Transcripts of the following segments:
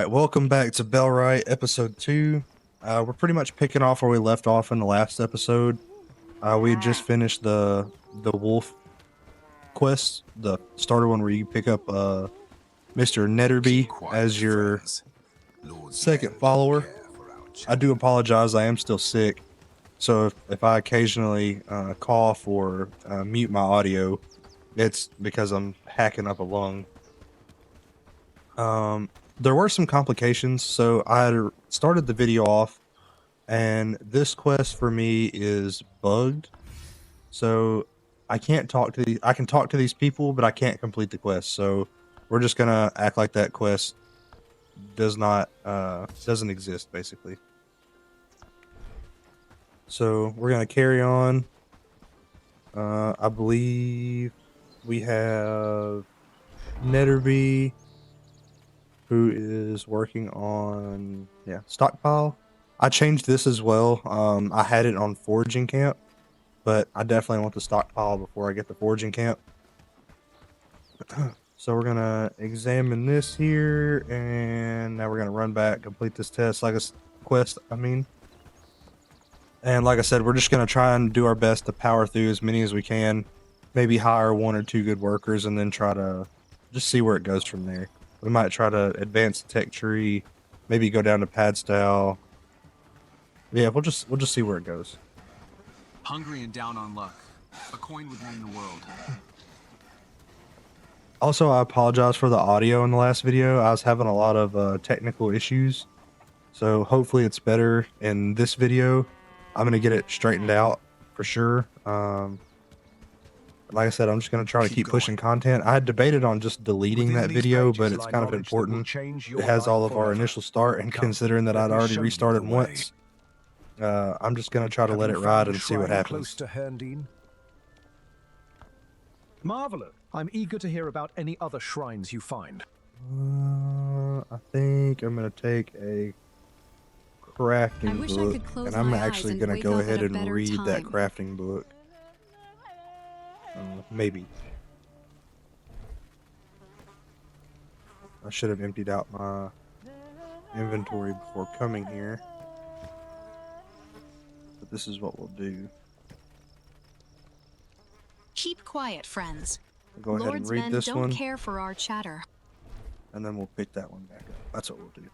Alright, welcome back to Bellwright, episode 2. We're pretty much picking off where we left off in the last episode. We had just finished the wolf quest, the starter one where you pick up Mr. Netterby as your second follower. I do apologize, I am still sick, so if I occasionally cough or mute my audio, it's because I'm hacking up a lung. There were some complications, so I had started the video off, and this quest for me is bugged. So I can't talk to these. I can talk to these people, but I can't complete the quest. So we're just gonna act like that quest doesn't exist, basically. So we're gonna carry on. I believe we have Netterby, who is working on, stockpile. I changed this as well. I had it on foraging camp, but I definitely want the stockpile before I get the foraging camp. So we're gonna examine this here, and now we're gonna run back, complete this quest, and like I said, we're just gonna try and do our best to power through as many as we can, maybe hire 1 or 2 good workers, and then try to just see where it goes from there. We might try to advance the tech tree, maybe go down to pad style. Yeah, we'll just see where it goes. Hungry and down on luck. A coin would mean the world. Also, I apologize for the audio in the last video. I was having a lot of technical issues, so hopefully it's better in this video. I'm gonna get it straightened out for sure. Like I said, I'm just going to try to keep pushing content. I had debated on just deleting that video, but it's kind of important. It has all of our initial start, and considering that I'd already restarted once, I'm just going to try to let it ride and see what happens. Marvelous. I'm eager to hear about any other shrines you find. I think I'm going to take a crafting book, and I'm actually going to go ahead and read that crafting book. Maybe. I should have emptied out my inventory before coming here. But this is what we'll do. Keep quiet, friends. We'll go ahead and read this one. Don't care for our chatter. And then we'll pick that one back up. That's what we'll do.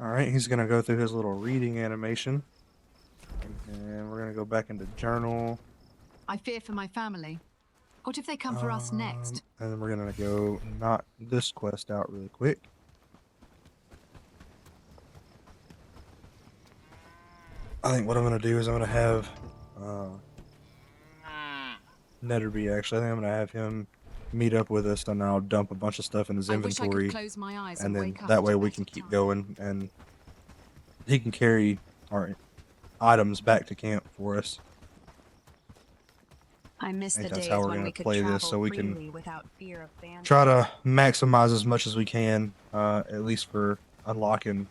Alright, he's going to go through his little reading animation. And we're going to go back into journal. I fear for my family. What if they come for us next? And then we're going to go knock this quest out really quick. I think what I'm going to do is I'm going to have Netterby, actually. I think I'm going to have him meet up with us, and I'll dump a bunch of stuff in his inventory. Close my eyes and then that way we can keep going, and he can carry our items back to camp for us. I miss the days that's how we're when going we to could play this, travel so we freely can without fear of bandits. try to maximize as much as we can, at least for unlocking,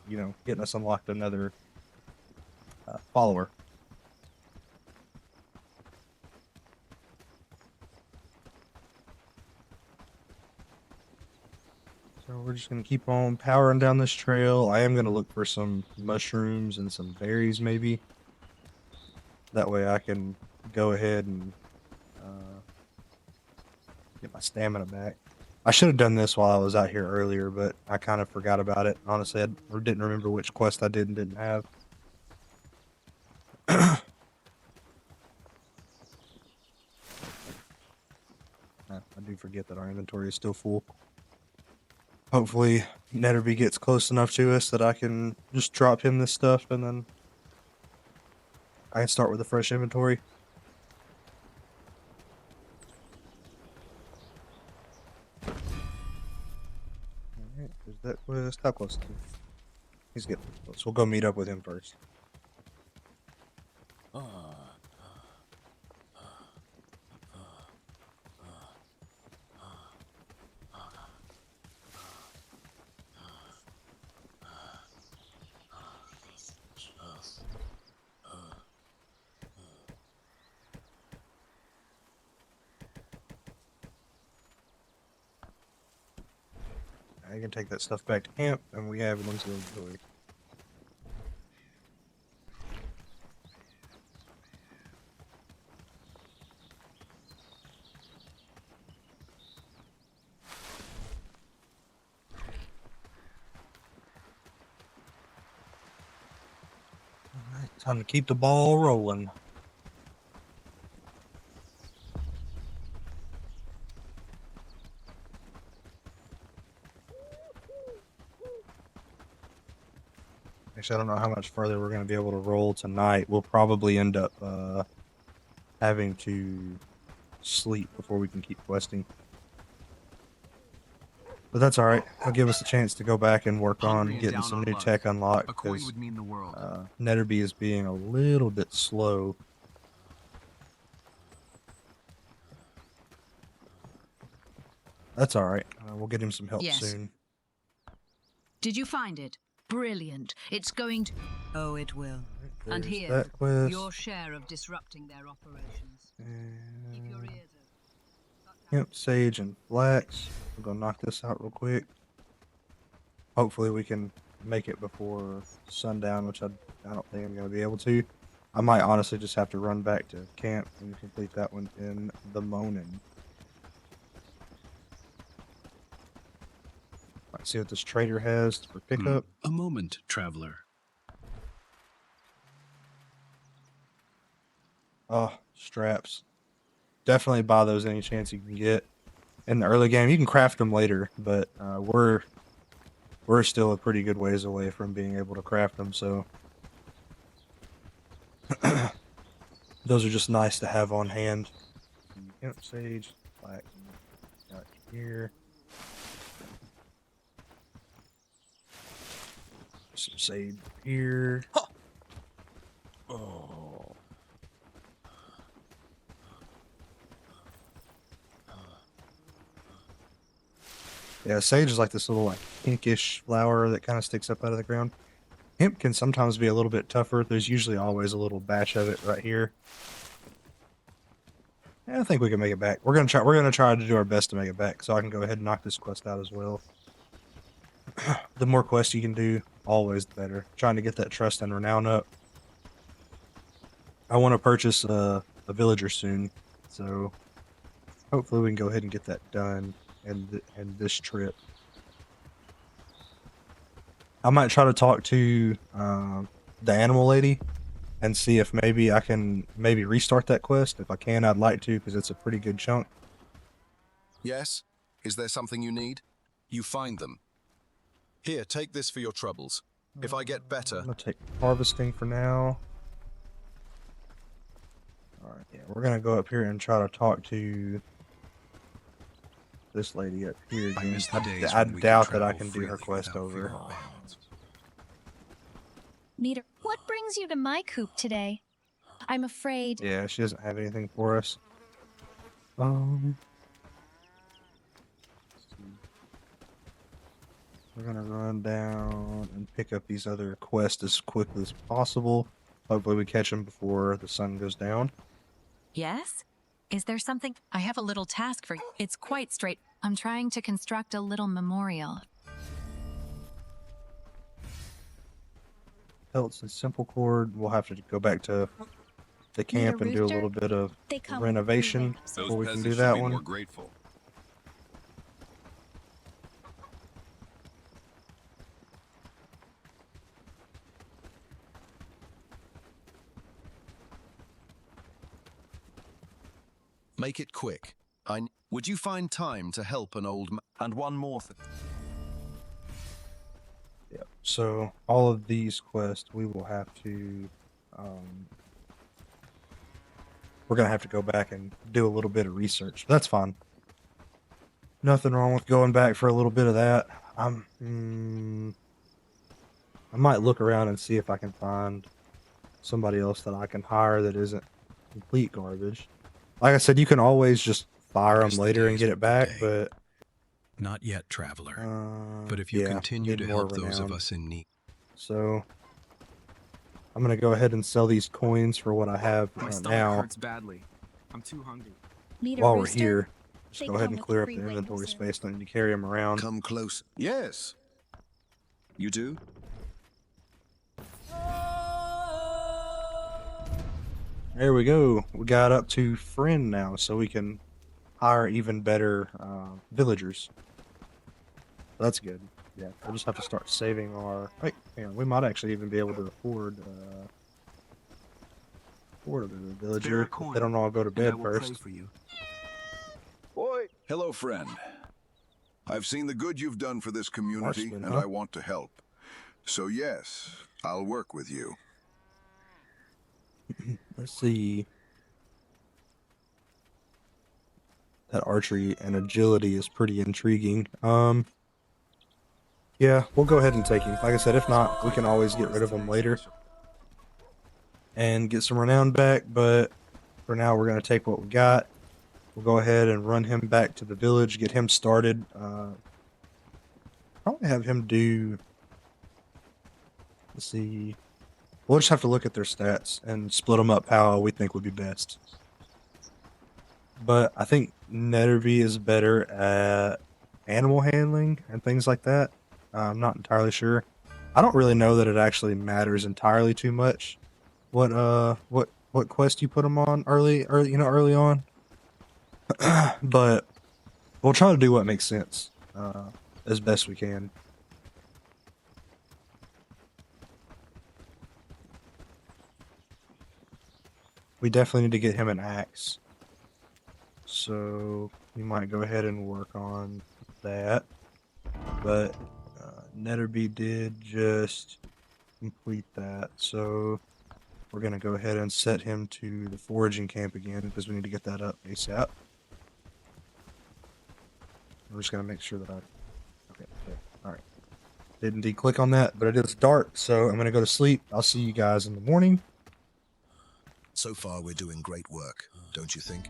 getting us unlocked another follower. So we're just going to keep on powering down this trail. I am going to look for some mushrooms and some berries, maybe. That way I can go ahead and get my stamina back. I should have done this while I was out here earlier, but I kind of forgot about it. Honestly, I didn't remember which quest I did and didn't have. I do forget that our inventory is still full. Hopefully, Netterby gets close enough to us that I can just drop him this stuff, and then I can start with a fresh inventory. Alright, there's that quest. How close is he? He's getting close. We'll go meet up with him first. I can take that stuff back to camp, and we have it into the. Alright, time to keep the ball rolling. Actually, I don't know how much further we're going to be able to roll tonight. We'll probably end up having to sleep before we can keep questing. But that's alright. It'll give us a chance to go back and work on Hungry and getting down some on new luck. tech unlocked. A coin Because would mean the world. Netterby is being a little bit slow. That's alright. We'll get him some help Yes. soon. Did you find it? Brilliant. It's going to... Oh, it will. And There's here, that quest. your share of disrupting their operations. Keep your And ears open. hemp, sage, and flax. We're gonna knock this out real quick. Hopefully we can make it before sundown, which I don't think I'm gonna be able to. I might honestly just have to run back to camp and complete that one in the morning. Let's see what this trader has for pickup. A moment, traveler. Oh, straps. Definitely buy those any chance you can get. In the early game, you can craft them later, but we're still a pretty good ways away from being able to craft them, so those are just nice to have on hand. Hemp, sage, flax, got here. Some sage here. Oh. Yeah, sage is like this little like pinkish flower that kind of sticks up out of the ground. Hemp can sometimes be a little bit tougher. There's usually always a little batch of it right here. Yeah, I think we can make it back. We're gonna try to do our best to make it back, so I can go ahead and knock this quest out as well. The more quests you can do, always the better. Trying to get that trust and renown up. I want to purchase a villager soon, so hopefully we can go ahead and get that done in this trip. I might try to talk to the animal lady and see if maybe I can restart that quest. If I can, I'd like to, because it's a pretty good chunk. Yes? Is there something you need? You find them. Here, take this for your troubles. If I get better... I'm going to take harvesting for now. Alright, yeah, we're going to go up here and try to talk to this lady up here again. miss the days I when we could doubt that I travel can do her freely quest without over. fear of bounds. Meter, what brings you to my coop today? I'm afraid. Yeah, she doesn't have anything for us. We're gonna run down and pick up these other quests as quickly as possible. Hopefully we catch them before the sun goes down. Yes? Is there something? I have a little task for you. It's quite straight. I'm trying to construct a little memorial. Pelts and simple cord. We'll have to go back to the camp and do a rooster? little bit of They come renovation with before we can do peasants that should be one. more grateful. Make it quick. Would you find time to help an old man? And one more thing. Yep. So all of these quests we will have to we're gonna have to go back and do a little bit of research. That's fine. Nothing wrong with going back for a little bit of that. I might look around and see if I can find somebody else that I can hire that isn't complete garbage. Like I said, you can always just fire them Miss the later and days get it of the back, day. but Not yet, traveler. But if yeah, you continue need to more help those of renown. us in need, So I'm gonna go ahead and sell these coins for what I have My right stomach now hurts badly. I'm too hungry. Meet a while we're rooster? here. Just go ahead and clear up the inventory space. Don't need to carry them around. Come close. Yes. You do? There we go. We got up to friend now, so we can hire even better villagers. That's good. Yeah, we'll just have to start saving our... Wait, hang on. We might actually even be able to afford a villager. If they don't all go to bed first. Boy. Hello, friend. I've seen the good you've done for this community, Marksman, and huh? I want to help. So yes, I'll work with you. Let's see. That archery and agility is pretty intriguing. Yeah, we'll go ahead and take him. Like I said, if not, we can always get rid of him later and get some renown back, but for now we're going to take what we got. We'll go ahead and run him back to the village, get him started. Probably have him do... Let's see. We'll just have to look at their stats and split them up how we think would be best. But I think Netterby is better at animal handling and things like that. I'm not entirely sure. I don't really know that it actually matters entirely too much. What quest you put them on early on. But we'll try to do what makes sense as best we can. We definitely need to get him an axe. So we might go ahead and work on that. But Netterby did just complete that. So we're going to go ahead and set him to the foraging camp again because we need to get that up ASAP. I'm just going to make sure that okay. Alright. Did indeed click on that, but it is dark, so I'm going to go to sleep. I'll see you guys in the morning. So far, we're doing great work, don't you think?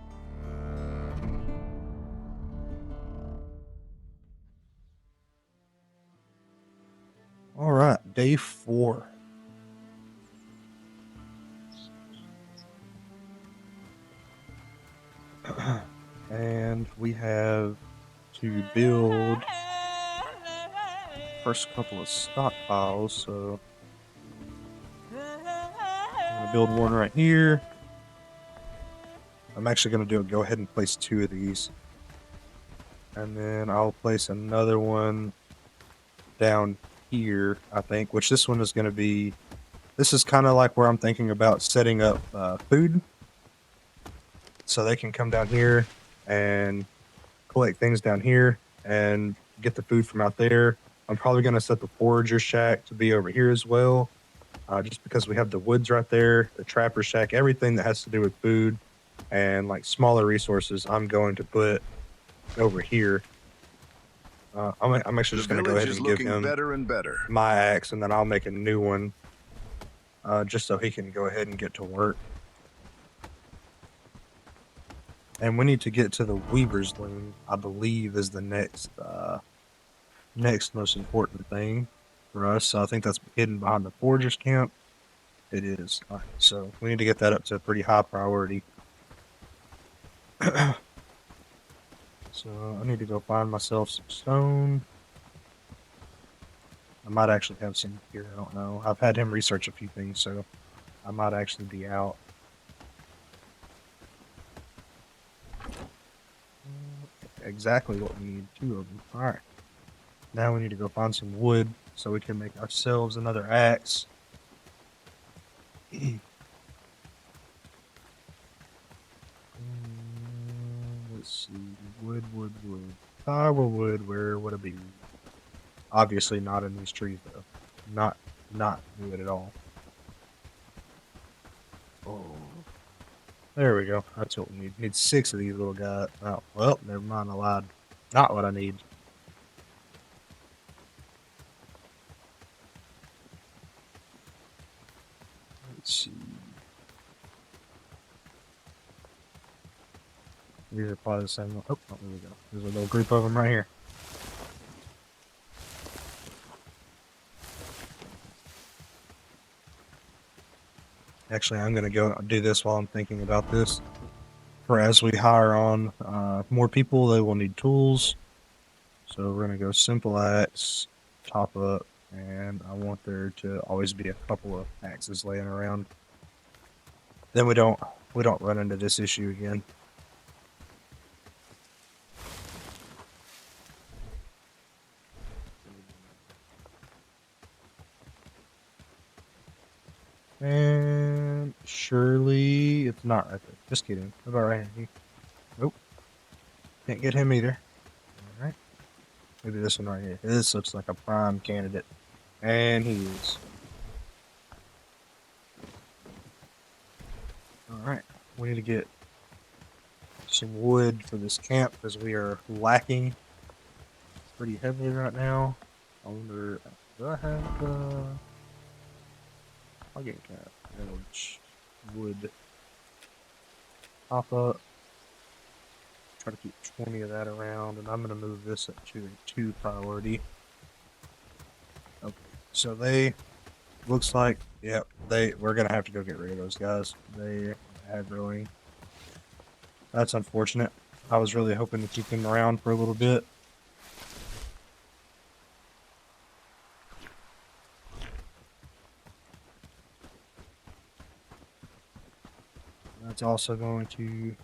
Alright, day 4. And we have to build first couple of stockpiles, so I'm going to build one right here. I'm actually going to go ahead and place 2 of these. And then I'll place another one down here, I think, which this one is going to be... This is kind of like where I'm thinking about setting up food. So they can come down here and collect things down here and get the food from out there. I'm probably going to set the forager shack to be over here as well. Just because we have the woods right there, the trapper shack, everything that has to do with food and like smaller resources, I'm going to put over here. I'm actually just going to go ahead and give him better and better. my axe, and then I'll make a new one just so he can go ahead and get to work. And we need to get to the Weaver's Loom, I believe, is the next most important thing for us. So I think that's hidden behind the Forger's camp. It is. All right, so we need to get that up to a pretty high priority. So I need to go find myself some stone. I might actually have some here, I don't know. I've had him research a few things, so I might actually be out. Exactly what we need, 2 of them. Alright. Now we need to go find some wood so we can make ourselves another axe. Let's see. Wood. Iowa wood, where would it be? Obviously not in these trees, though. Not wood at all. Oh. There we go. That's what we need. Need 6 of these little guys. Oh, well, never mind. I lied. Not what I need. Let's see. These are probably the same one. Oh, there we go. There's a little group of them right here. Actually, I'm going to go do this while I'm thinking about this. for as we hire on more people, they will need tools. So we're gonna go simple axe, top up, and I want there to always be a couple of axes laying around. Then we don't run into this issue again. And surely it's not right there. Just kidding. What about right here? Nope. Can't get him either. Alright. Maybe this one right here. This looks like a prime candidate. And he is. Alright. We need to get some wood for this camp because we are lacking. It's pretty heavy right now. I wonder, do I have I'll get village wood pop up. Try to keep 20 of that around, and I'm gonna move this up to a 2 priority. Okay, so they looks like we're gonna have to go get rid of those guys. They have growing. That's unfortunate. I was really hoping to keep them around for a little bit. That's also going to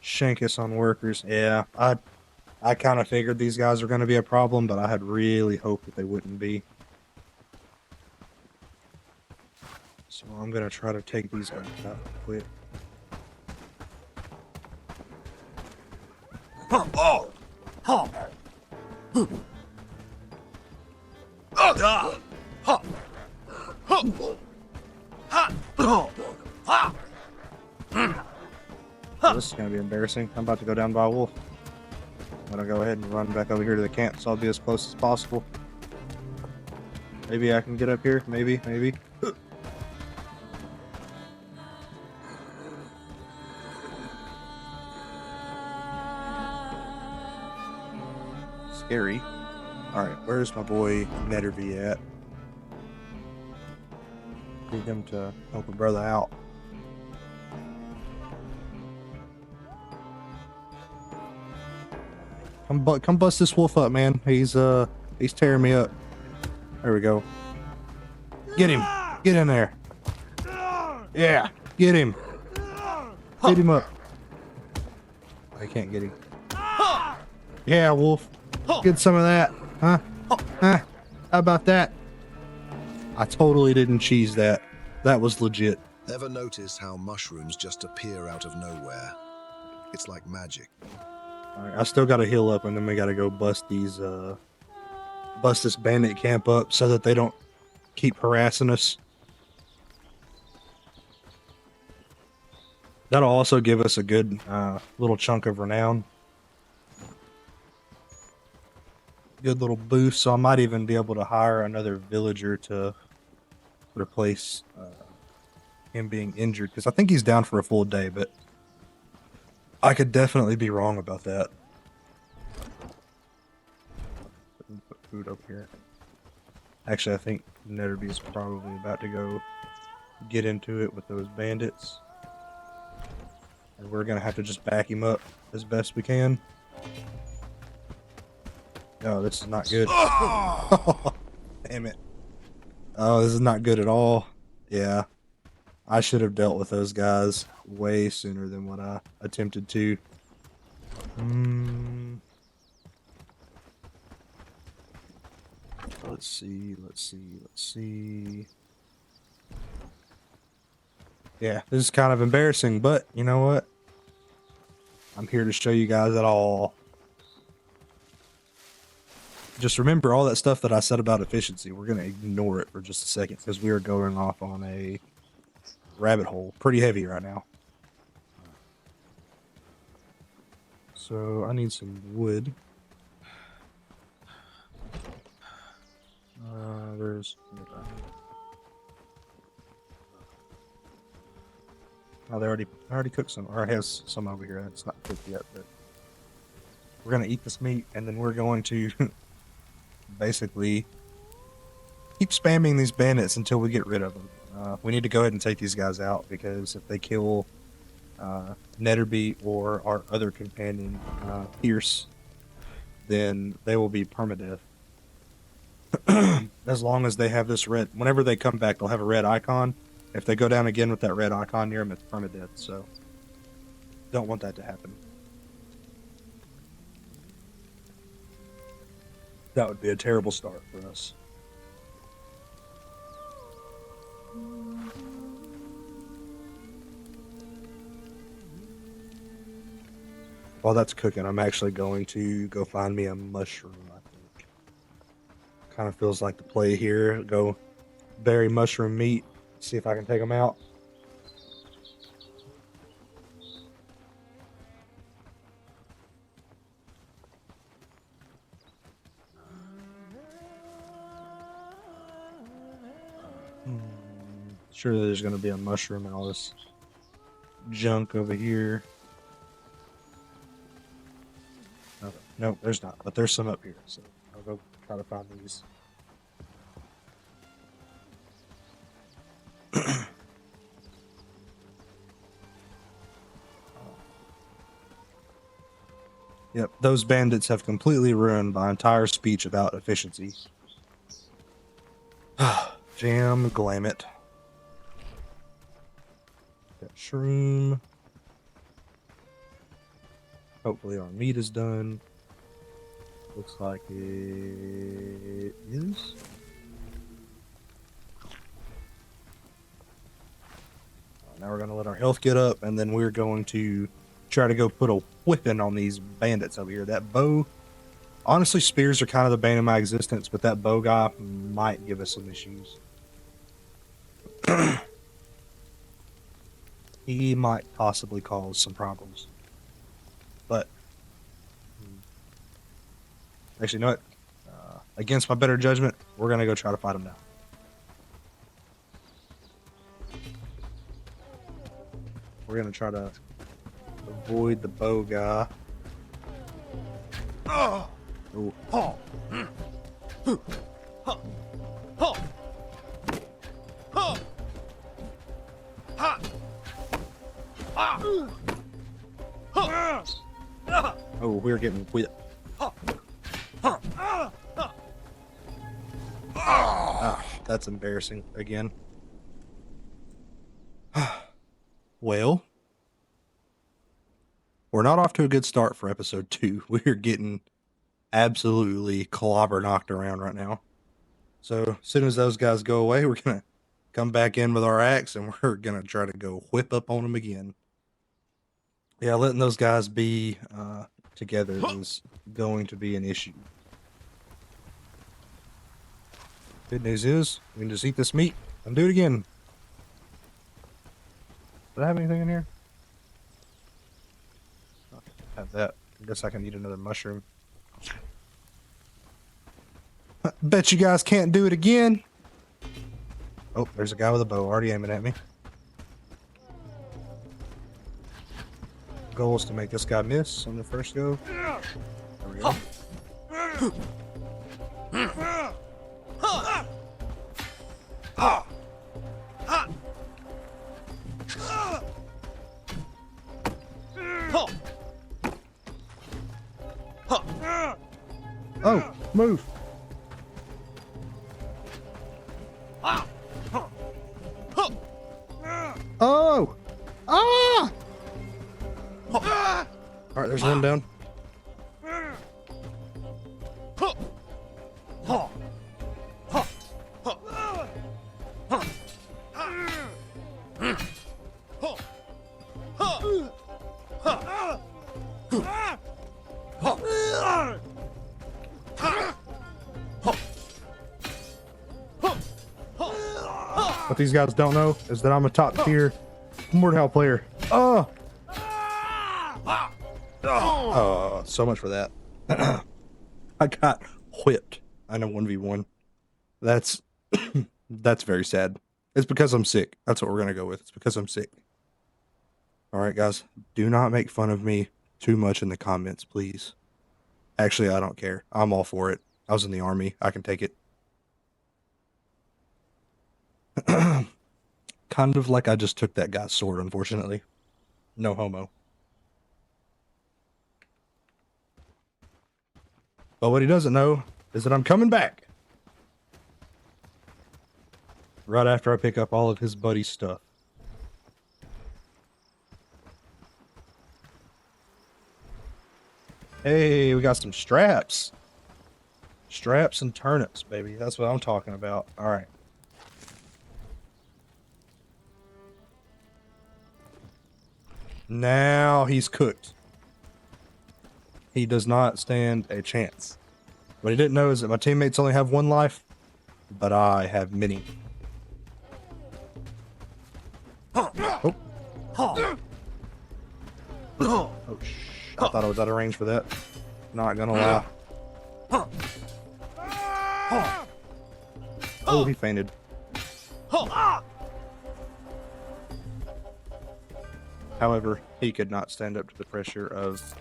shank us on workers. Yeah, I kind of figured these guys were going to be a problem, but I had really hoped that they wouldn't be. So I'm going to try to take these guys out quick. This is going to be embarrassing. I'm about to go down by a wolf. I'm going to go ahead and run back over here to the camp so I'll be as close as possible. Maybe I can get up here. Maybe. Scary. Alright, where's my boy Netterby at? Need him to help a brother out. Come bust this wolf up, man. He's tearing me up. There we go. Get him. Get in there. Yeah, get him. Hit him up. I can't get him. Yeah, wolf. Get some of that. Huh? How about that? I totally didn't cheese that. That was legit. Ever notice how mushrooms just appear out of nowhere? It's like magic. Alright, I still gotta heal up, and then we gotta go bust this bandit camp up so that they don't keep harassing us. That'll also give us a good little chunk of renown. Good little boost, so I might even be able to hire another villager to replace him being injured, because I think he's down for a full day, but I could definitely be wrong about that. Put food up here. Actually, I think Netterby is probably about to go get into it with those bandits. And we're going to have to just back him up as best we can. Oh, this is not good. Damn it. Oh, this is not good at all. Yeah. I should have dealt with those guys way sooner than what I attempted to. Let's see. Yeah, this is kind of embarrassing, but you know what? I'm here to show you guys it all. Just remember all that stuff that I said about efficiency. We're going to ignore it for just a second because we are going off on a rabbit hole. Pretty heavy right now. So I need some wood. Oh, they already cooked some, or I have some over here. It's not cooked yet, but we're gonna eat this meat, and then we're going to basically keep spamming these bandits until we get rid of them. We need to go ahead and take these guys out, because if they kill Netterby or our other companion, Pierce, then they will be permadeath. As long as they have this red, whenever they come back, they'll have a red icon. If they go down again with that red icon near them, it's permadeath. So don't want that to happen. That would be a terrible start for us. While that's cooking, I'm actually going to go find me a mushroom, I think. Kind of feels like the play here. Go bury mushroom meat, see if I can take them out. Sure, there's going to be a mushroom and all this junk over here. Okay. Nope, there's not, but there's some up here, so I'll go try to find these. Yep, those bandits have completely ruined my entire speech about efficiency. Jam, glam it. Got shroom. Hopefully our meat is done. Looks like it is. Now we're going to let our health get up, and then we're going to try to go put a whipping on these bandits over here. That bow, honestly, spears are kind of the bane of my existence, but that bow guy might give us some issues. He might possibly cause some problems. But, actually, you know what? Against my better judgment, we're going to go try to fight him now. We're going to try to avoid the bow guy. Ooh. Oh, we're getting whipped. Ah, that's embarrassing again. Well, we're not off to a good start for episode 2. We're getting absolutely clobber knocked around right now. So as soon as those guys go away, we're going to come back in with our axe and we're going to try to go whip up on them again. Yeah, letting those guys be together is going to be an issue. Good news is, we can just eat this meat and do it again. Did I have anything in here? I have that. I guess I can eat another mushroom. Bet you guys can't do it again. Oh, there's a guy with a bow already aiming at me. Goal is to make this guy miss on the first go. There we go. Oh, move. Oh! Ah! Alright, there's one down. What these guys don't know is that I'm a top tier Mordhau player. Oh! Oh, so much for that. I got whipped in a 1v1. That's that's very sad. It's because I'm sick. That's what we're gonna go with. It's because I'm sick. Alright guys, do not make fun of me too much in the comments, please. Actually, I don't care. I'm all for it. I was in the army. I can take it. Kind of like I just took that guy's sword, unfortunately. No homo. But what he doesn't know is that I'm coming back. Right after I pick up all of his buddy's stuff. Hey, we got some straps. Straps and turnips, baby. That's what I'm talking about. All right. Now he's cooked. He does not stand a chance. What he didn't know is that my teammates only have one life, but I have many. Oh. Oh, I thought I was out of range for that. Not gonna lie. Oh, he fainted. However, he could not stand up to the pressure of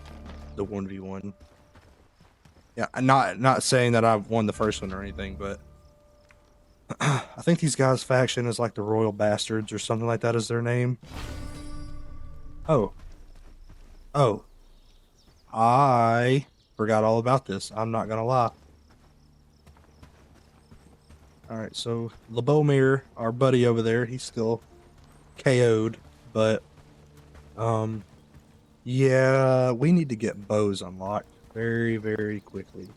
the 1v1. Yeah, not saying that I won the first one or anything, but I think these guys' faction is like the Royal Bastards or something like that is their name. Oh. Oh. I forgot all about this. I'm not gonna lie. Alright, so Lebomir, our buddy over there, he's still KO'd, but yeah, we need to get bows unlocked very, very quickly.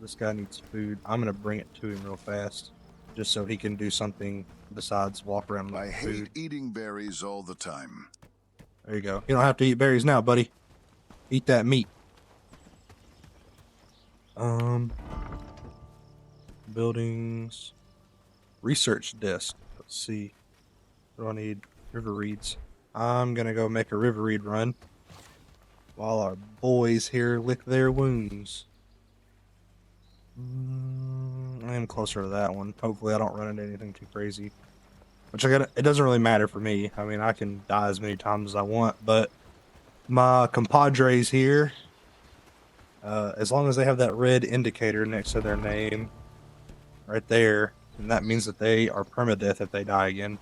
This guy needs food. I'm gonna bring it to him real fast, just so he can do something besides walk around with food. I hate eating berries all the time. There you go. You don't have to eat berries now, buddy. Eat that meat. Buildings. Research desk. Let's see. What do I need? River reeds. I'm gonna go make a river reed run while our boys here lick their wounds. I am closer to that one. Hopefully I don't run into anything too crazy. Which it doesn't really matter for me. I mean, I can die as many times as I want, but my compadres here, as long as they have that red indicator next to their name right there, then that means that they are permadeath if they die again.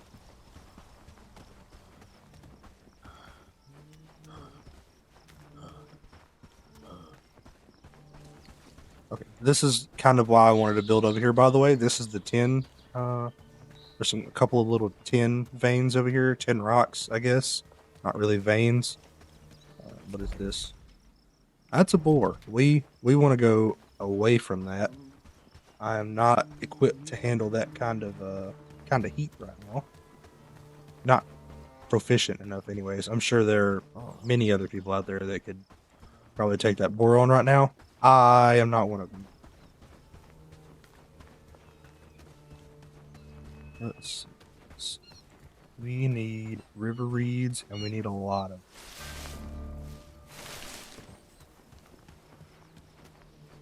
Okay, this is kind of why I wanted to build over here, by the way. This is the tin. There's a couple of little tin veins over here. Tin rocks, I guess. Not really veins. What is this? That's a boar. We want to go away from that. I am not equipped to handle that kind of heat right now. Not proficient enough anyways. I'm sure there are many other people out there that could probably take that boar on right now. I am not one of them. Let's see. We need river reeds, and we need a lot of.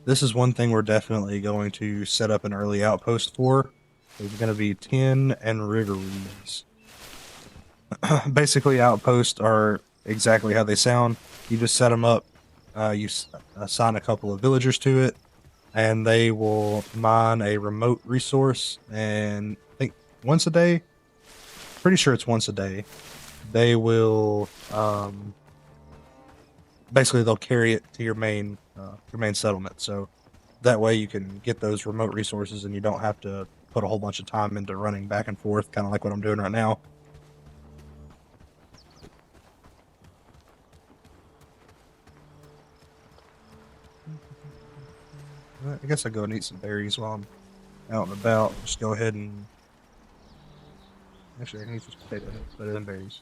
This is one thing we're definitely going to set up an early outpost for. It's going to be tin and river reeds. Basically, outposts are exactly how they sound. You just set them up. You assign a couple of villagers to it, and they will mine a remote resource. And I think once a day, pretty sure it's once a day, they will basically they'll carry it to your main settlement. So that way you can get those remote resources, and you don't have to put a whole bunch of time into running back and forth, kind of like what I'm doing right now. I guess I'll go and eat some berries while I'm out and about. Just go ahead and... Actually, I can eat some potato heads better than berries.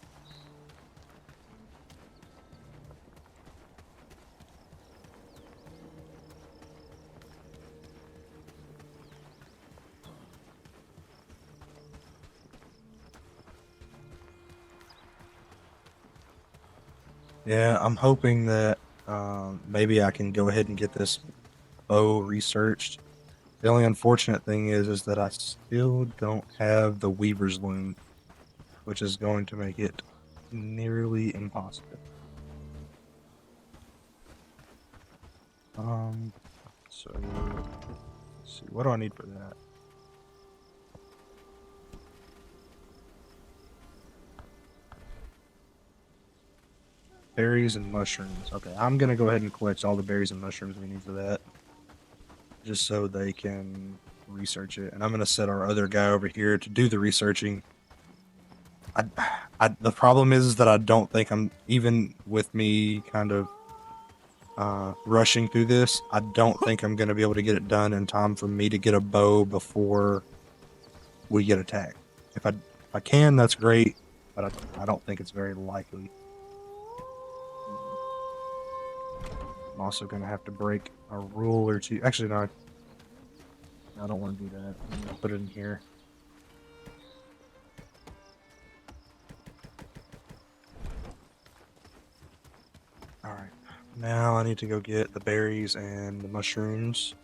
Yeah, I'm hoping that maybe I can go ahead and get this bow researched. The only unfortunate thing is that I still don't have the Weaver's Loom, which is going to make it nearly impossible. So let's see, what do I need for that? Berries and mushrooms. Okay, I'm gonna go ahead and collect all the berries and mushrooms we need for that. Just so they can research it. And I'm gonna set our other guy over here to do the researching. The problem is that I don't think I'm, even with me kind of rushing through this, I don't think I'm gonna be able to get it done in time for me to get a bow before we get attacked. If I can, that's great, but I don't think it's very likely. I'm also gonna have to break a rule or two. Actually, no, I don't want to do that. I'm gonna put it in here. Alright, now I need to go get the berries and the mushrooms.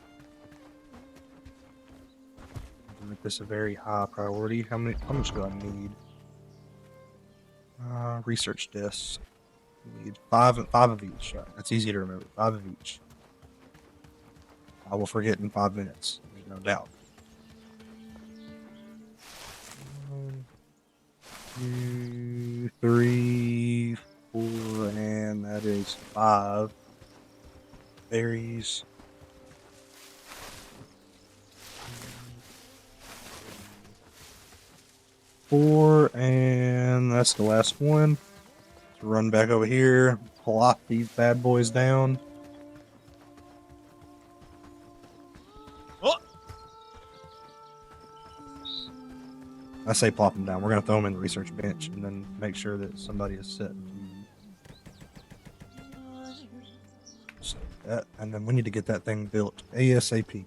Make this a very high priority. How much do I need? Research discs. We need five of each. Right, that's easy to remember. 5 of each. I will forget in 5 minutes. There's no doubt. 1, 2, 3, 4, and that is 5 berries. 4, and that's the last one. Let's run back over here, plop these bad boys down. Oh! I say plop them down. We're going to throw them in the research bench and then make sure that somebody is set. So that, and then we need to get that thing built ASAP.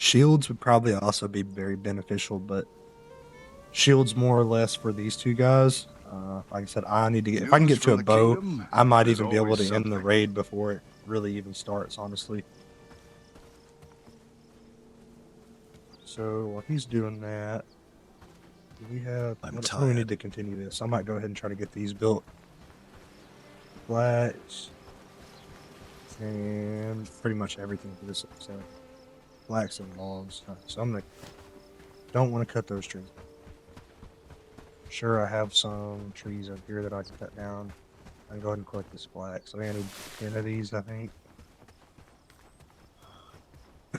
Shields would probably also be very beneficial, but shields more or less for these two guys. Like I said, I need to get, if I can get to a bow, I might even be able to end the raid before it really even starts, honestly. So while he's doing that, do we have, what do we need to continue this? I might go ahead and try to get these built. Flax and pretty much everything for this episode. Flax and logs. So I'm gonna, don't want to cut those trees. Sure, I have some trees up here that I can cut down. I can go ahead and collect this flax. So I need 10 of these, I think.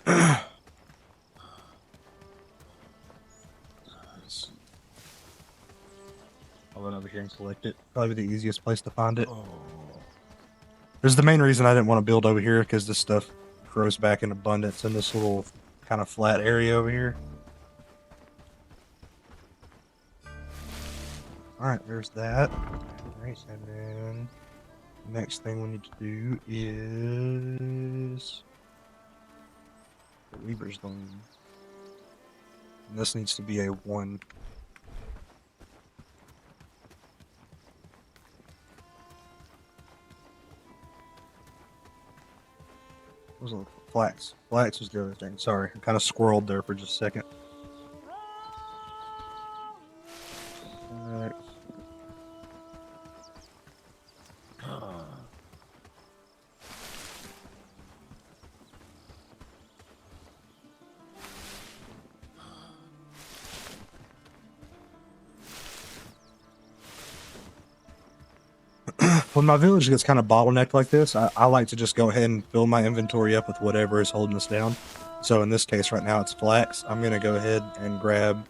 I'll run over here and collect it. Probably the easiest place to find it. There's the main reason I didn't want to build over here, because this stuff grows back in abundance in this little kind of flat area over here. Alright, there's that. Alright, and then next thing we need to do is the Weaver's Loom. And this needs to be a 1. What was it? Flax. Flax was the other thing. Sorry, I kind of squirreled there for just a second. Flax. When my village gets kind of bottlenecked like this, I like to just go ahead and fill my inventory up with whatever is holding us down. So in this case right now it's flax. I'm going to go ahead and grab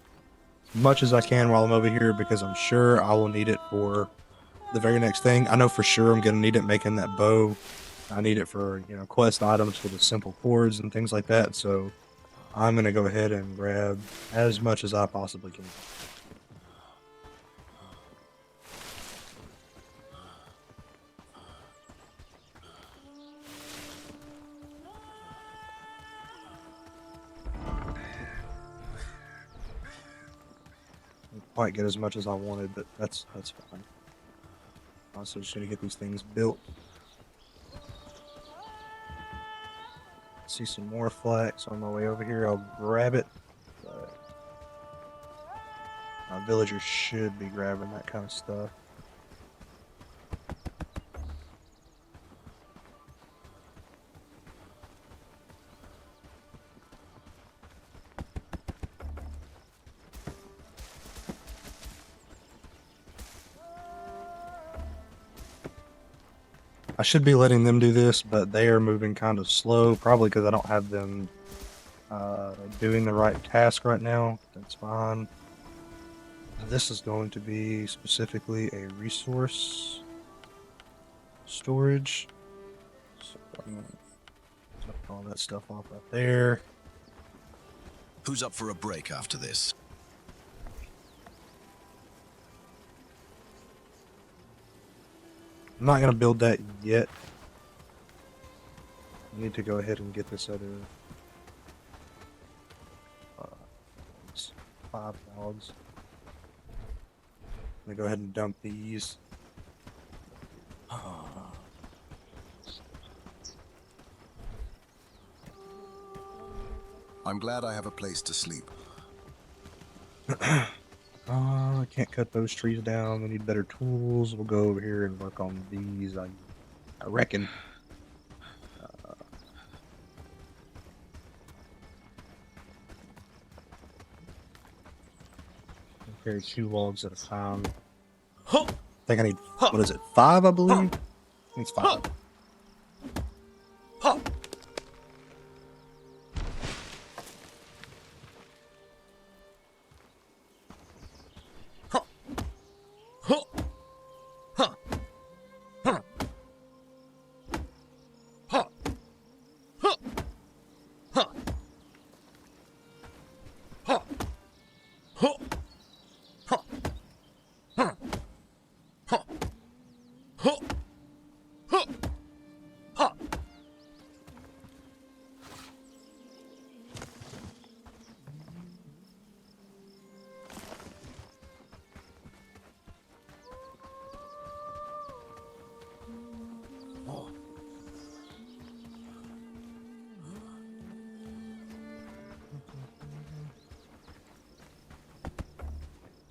as much as I can while I'm over here, because I'm sure I will need it for the very next thing. I know for sure I'm going to need it making that bow. I need it for, you know, quest items for the simple cords and things like that. So I'm going to go ahead and grab as much as I possibly can. Quite get as much as I wanted, but that's fine. Also just gonna get these things built. See some more flax on my way over here. I'll grab it. But my villagers should be grabbing that kind of stuff. I should be letting them do this, but they are moving kind of slow, probably because I don't have them doing the right task right now. That's fine. This is going to be specifically a resource storage. So I'm gonna drop all that stuff off right there. Who's up for a break after this? I'm not going to build that yet. I need to go ahead and get this other 5 logs. I'm going to go ahead and dump these. I'm glad I have a place to sleep. I can't cut those trees down. We need better tools. We'll go over here and work on these. I reckon. I'll carry 2 logs at a time. I think I need, what is it, 5, I believe? I think it's 5.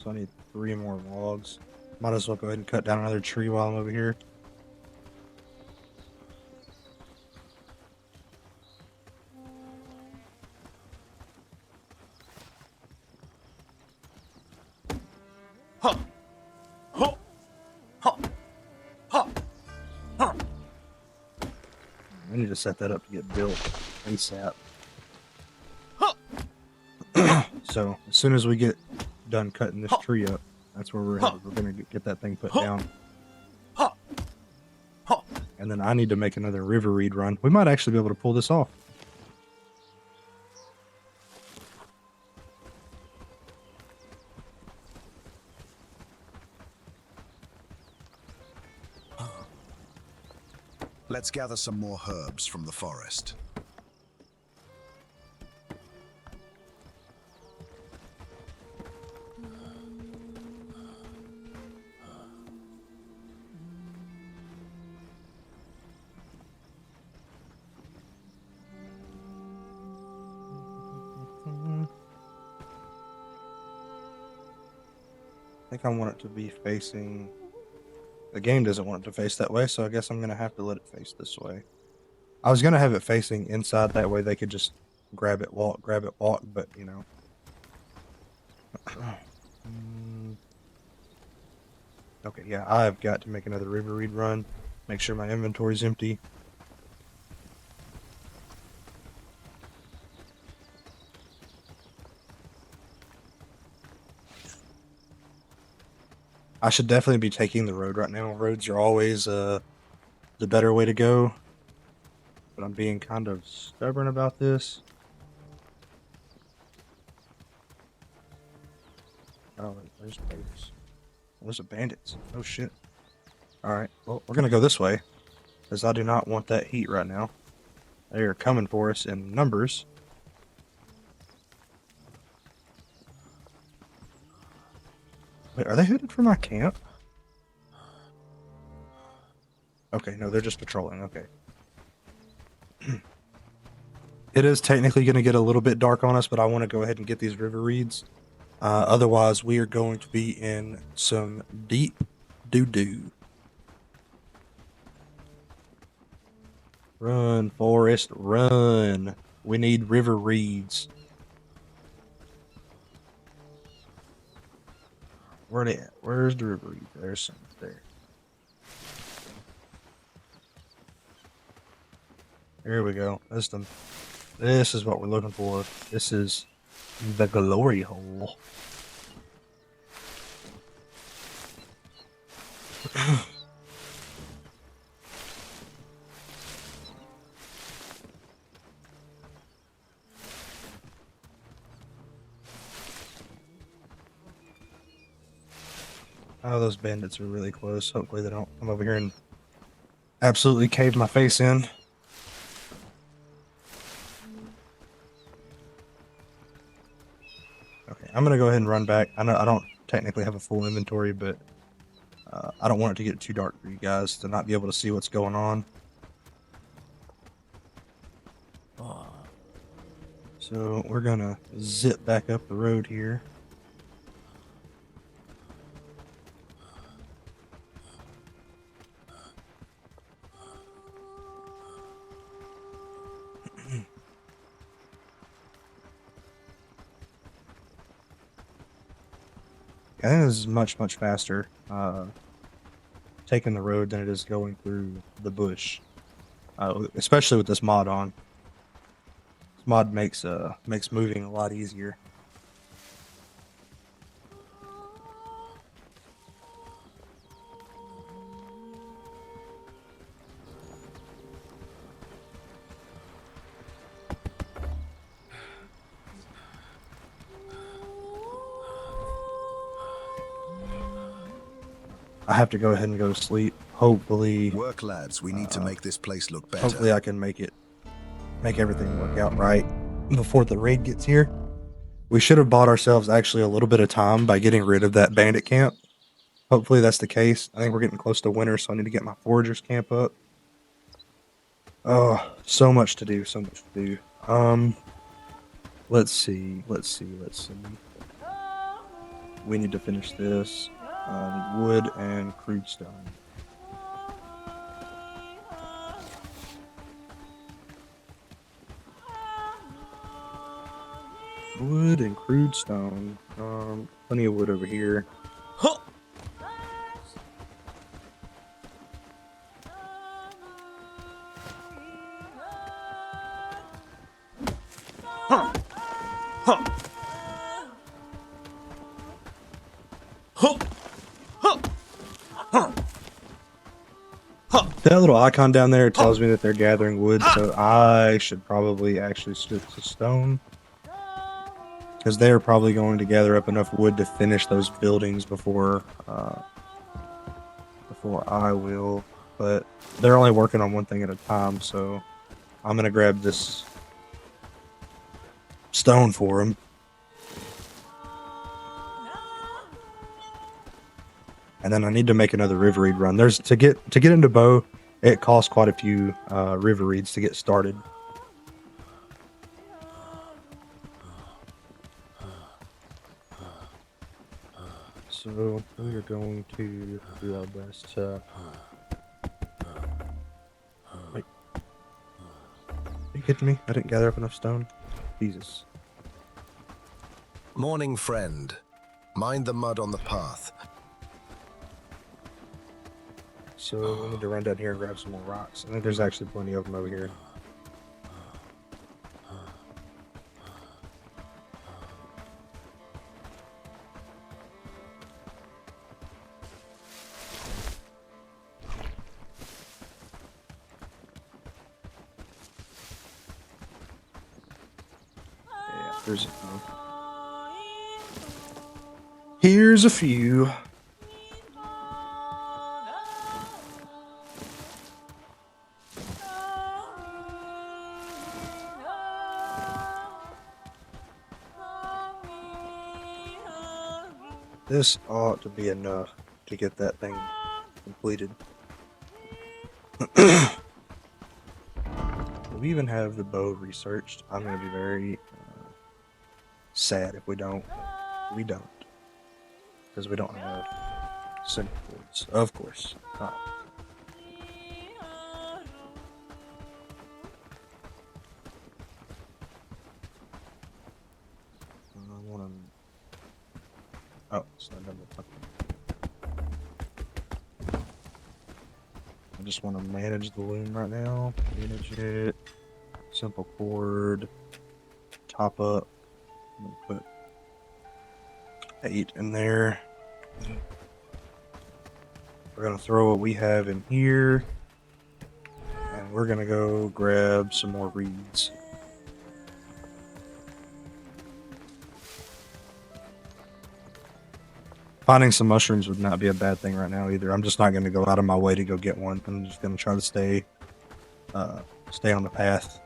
So I need 3 more logs. Might as well go ahead and cut down another tree while I'm over here. I need to set that up to get built ASAP. So as soon as we get done cutting this tree up, that's where we're headed. We're gonna get that thing put down. And then I need to make another river reed run. We might actually be able to pull this off. Let's gather some more herbs from the forest. I think I want it to be facing... The game doesn't want it to face that way, so I guess I'm going to have to let it face this way. I was going to have it facing inside, that way they could just grab it, walk, but, you know. Okay, yeah, I've got to make another river reed run. Make sure my inventory's empty. I should definitely be taking the road right now. Roads are always the better way to go. But I'm being kind of stubborn about this. Oh, there's bandits. There's a bandits. Oh shit. Alright, well, we're gonna go this way. Because I do not want that heat right now. They are coming for us in numbers. Wait, are they headed for my camp? Okay, no, they're just patrolling. Okay. It is technically going to get a little bit dark on us, but I want to go ahead and get these river reeds. Otherwise, we are going to be in some deep doo-doo. Run, forest, run. We need river reeds. Where they at? Where's the river reed? There's some there. Here we go. This is what we're looking for. This is the glory hole. Oh, those bandits are really close. Hopefully they don't come over here and absolutely cave my face in. Okay, I'm gonna go ahead and run back. I know I don't technically have a full inventory, but I don't want it to get too dark for you guys to not be able to see what's going on. So we're gonna zip back up the road here. I think this is much faster taking the road than it is going through the bush, especially with this mod on. This mod makes moving a lot easier. I have to go ahead and go to sleep. Hopefully, Work, lads. We need to make this place look better. hopefully I can make everything work out right before the raid gets here. We should have bought ourselves actually a little bit of time by getting rid of that bandit camp. Hopefully that's the case. I think we're getting close to winter, so I need to get my foragers camp up. Oh, so much to do, so much to do. Let's see. We need to finish this. Wood and crude stone. Wood and crude stone. Plenty of wood over here. That little icon down there tells me that they're gathering wood, so I should probably actually stick to stone. Because they're probably going to gather up enough wood to finish those buildings before I will. But they're only working on one thing at a time, so I'm going to grab this stone for them. And then I need to make another river reed run. There's to get into bow, it costs quite a few river reeds to get started. So we are going to do our best to... Wait. Are you kidding me? I didn't gather up enough stone? Jesus. Morning, friend. Mind the mud on the path. So we need to run down here and grab some more rocks. I think there's actually plenty of them over here. Yeah, there's a few. Here's a few. This ought to be enough to get that thing completed. We even have the bow researched. I'm going to be very sad if we don't. We don't. Because we don't have center cords. Of course. I want to... Oh, it's not done with. I just want to manage the loom right now. Manage it. simple cord, top up. I'm gonna put 8 in there. We're gonna throw what we have in here, and we're gonna go grab some more reeds. Finding some mushrooms would not be a bad thing right now either. I'm just not gonna go out of my way to go get one. I'm just gonna try to stay on the path.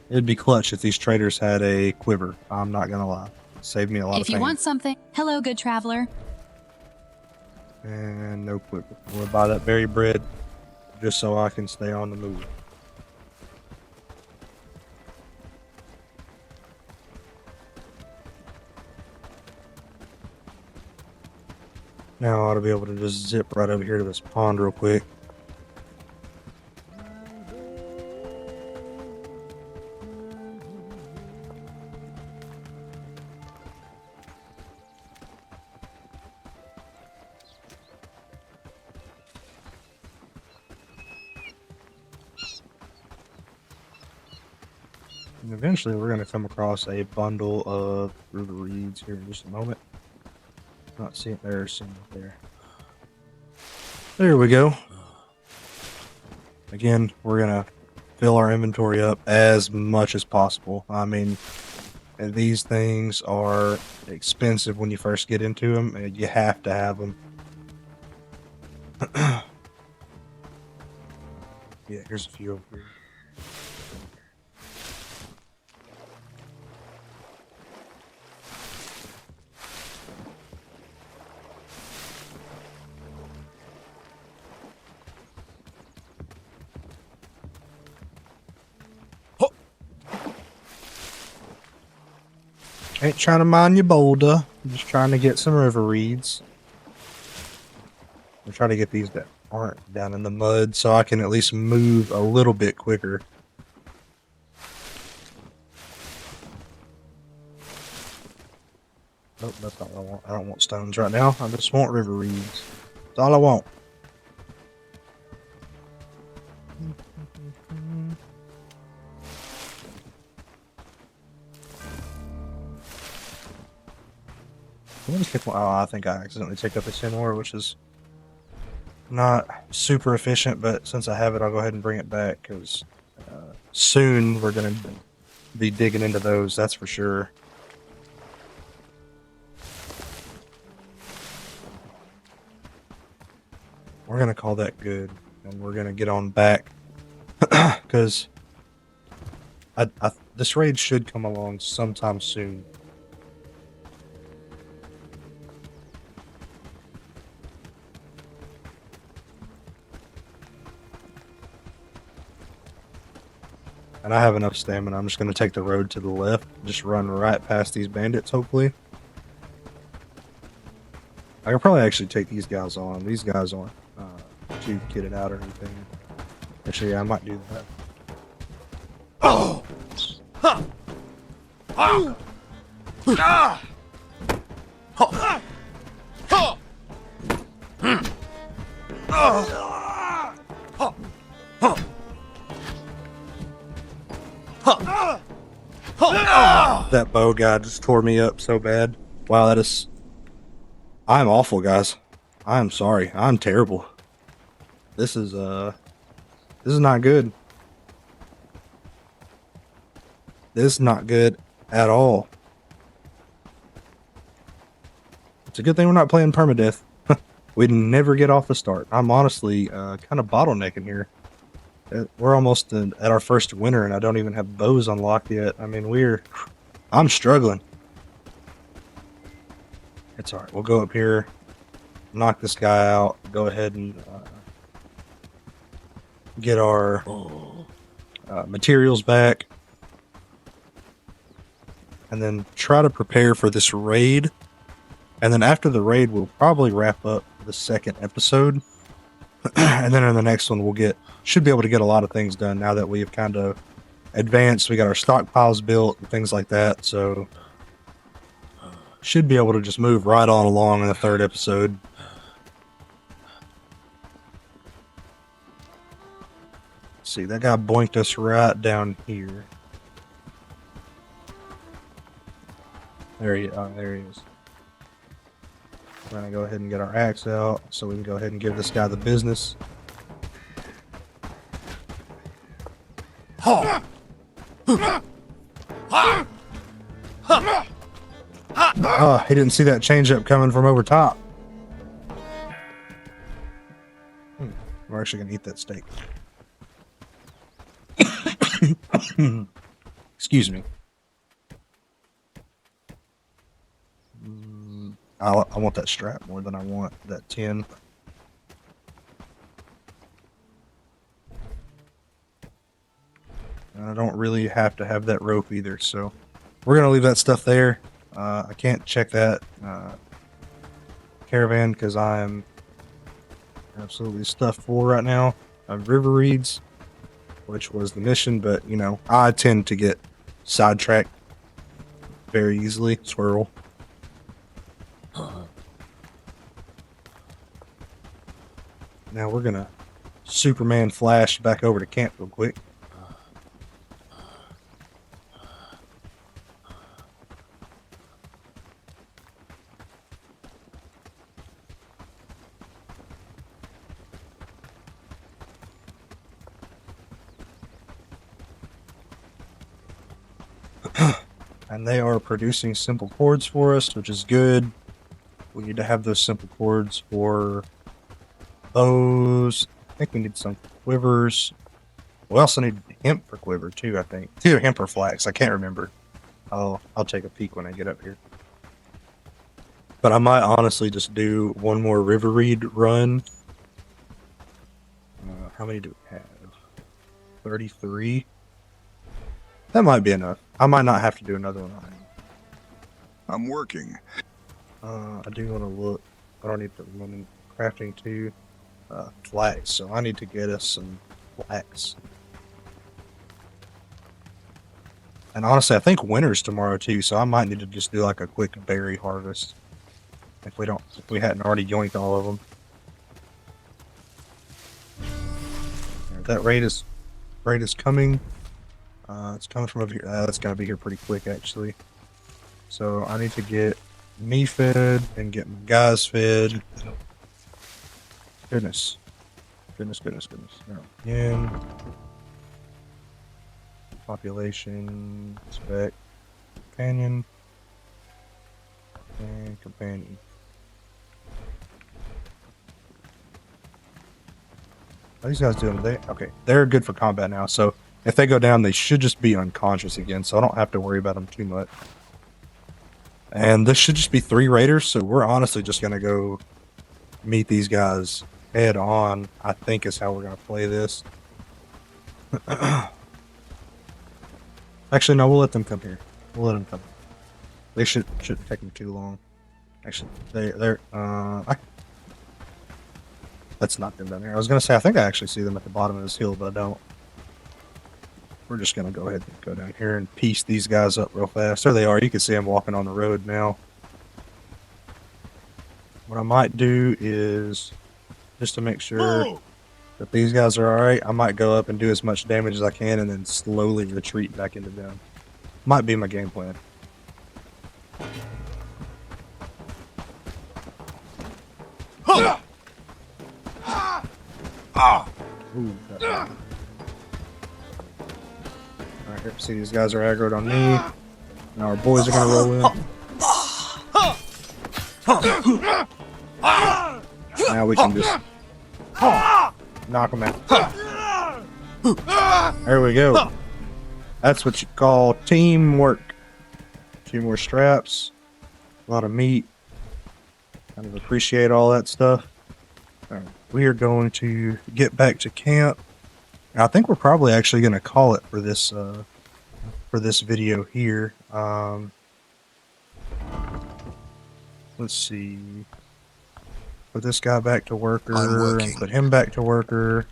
It'd be clutch if these traders had a quiver. I'm not gonna lie. Save me a lot of If you pain. want something, hello, good traveler. And no quiver. We'll buy that berry bread just so I can stay on the move. Now I ought to be able to just zip right over here to this pond real quick. And eventually we're going to come across a bundle of river reeds here in just a moment. Not seeing there, seeing it there. There we go. Again, we're going to fill our inventory up as much as possible. I mean, these things are expensive when you first get into them, and you have to have them. Yeah, here's a few over here. Ain't trying to mine your boulder. I'm just trying to get some river reeds. I'm trying to get these that aren't down in the mud so I can at least move a little bit quicker. Nope, that's not what I want. I don't want stones right now. I just want river reeds. That's all I want. Oh, I think I accidentally took up a 10 ore, which is not super efficient, but since I have it, I'll go ahead and bring it back, because soon we're going to be digging into those, that's for sure. We're going to call that good, and we're going to get on back, because this raid should come along sometime soon. And I have enough stamina. I'm just going to take the road to the left. Just run right past these bandits, hopefully. I could probably actually take these guys on. These guys aren't too kitted out or anything. Actually, yeah, I might do that. Oh! Huh! Ah! Ah! Huh! Huh! Ah! Huh! Huh! That bow guy just tore me up so bad. Wow, that is... I'm awful, guys. I'm sorry. I'm terrible. This is not good. This is not good at all. It's a good thing we're not playing permadeath. We'd never get off the start. I'm honestly kind of bottlenecking here. We're almost at our first winter, and I don't even have bows unlocked yet. I mean, I'm struggling. It's alright. We'll go up here, knock this guy out, go ahead and get our materials back, and then try to prepare for this raid. And then after the raid, we'll probably wrap up the second episode. And then in the next one, should be able to get a lot of things done now that we've kind of advanced. We got our stockpiles built and things like that. So should be able to just move right on along in the third episode. See, that guy boinked us right down here. There he is. We're gonna go ahead and get our axe out so we can go ahead and give this guy the business. Oh, he didn't see that change up coming from over top. We're actually gonna eat that steak. Excuse me. I want that strap more than I want that tin. And I don't really have to have that rope either, so we're gonna leave that stuff there. I can't check that caravan because I'm absolutely stuffed full right now. I have river reeds, which was the mission, but you know, I tend to get sidetracked very easily. Swirl. Now we're gonna Superman flash back over to camp real quick. And they are producing simple cords for us, which is good. We need to have those simple cords for bows. I think we need some quivers. We also need hemp for quiver too, I think. It's either hemp or flax, I can't remember. I'll take a peek when I get up here. But I might honestly just do one more river reed run. How many do we have? 33? That might be enough. I might not have to do another one. I'm working. I do want to look. I don't need to run crafting too. Flax, so I need to get us some flax. And honestly, I think winter's tomorrow too, so I might need to just do like a quick berry harvest. If we hadn't already yoinked all of them. That raid is coming. It's coming from over here. That's gonna be here pretty quick, actually. So I need to get me fed and get my guys fed. Goodness. Now, again. Population, spec, companion, and companion. What are these guys doing today? Okay, they're good for combat now, so if they go down, they should just be unconscious again, so I don't have to worry about them too much. And this should just be 3 raiders, so we're honestly just going to go meet these guys head on, I think is how we're going to play this. Actually, no, we'll let them come here. We'll let them come. They shouldn't take them too long. Actually, that's not them down here. I was going to say, I think I actually see them at the bottom of this hill, but I don't. We're just going to go ahead and go down here and piece these guys up real fast. There they are. You can see them walking on the road now. What I might do is, just to make sure that these guys are alright, I might go up and do as much damage as I can and then slowly retreat back into them. Might be my game plan. Ooh, alright, here, see these guys are aggroed on me. Now our boys are gonna roll in. Now we can just knock them out. There we go. That's what you call teamwork. 2 more straps. A lot of meat. Kind of appreciate all that stuff. Right, we are going to get back to camp. I think we're probably actually going to call it for this video here. Let's see. Put this guy back to worker and put him back to worker.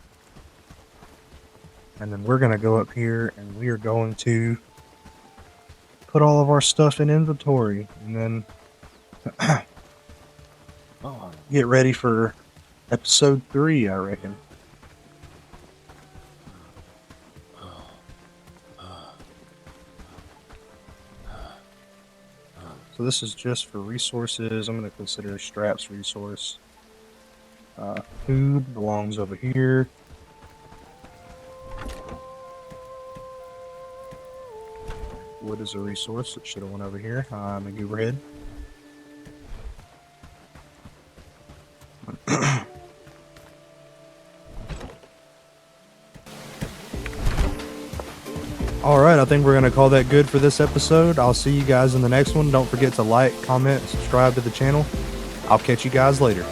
And then we're going to go up here and we are going to put all of our stuff in inventory. And then get ready for episode 3, I reckon. So this is just for resources. I'm going to consider straps resource. Food belongs over here. Wood is a resource. It should have went over here. I'm a goober head. Alright, I think we're going to call that good for this episode. I'll see you guys in the next one. Don't forget to like, comment, subscribe to the channel. I'll catch you guys later.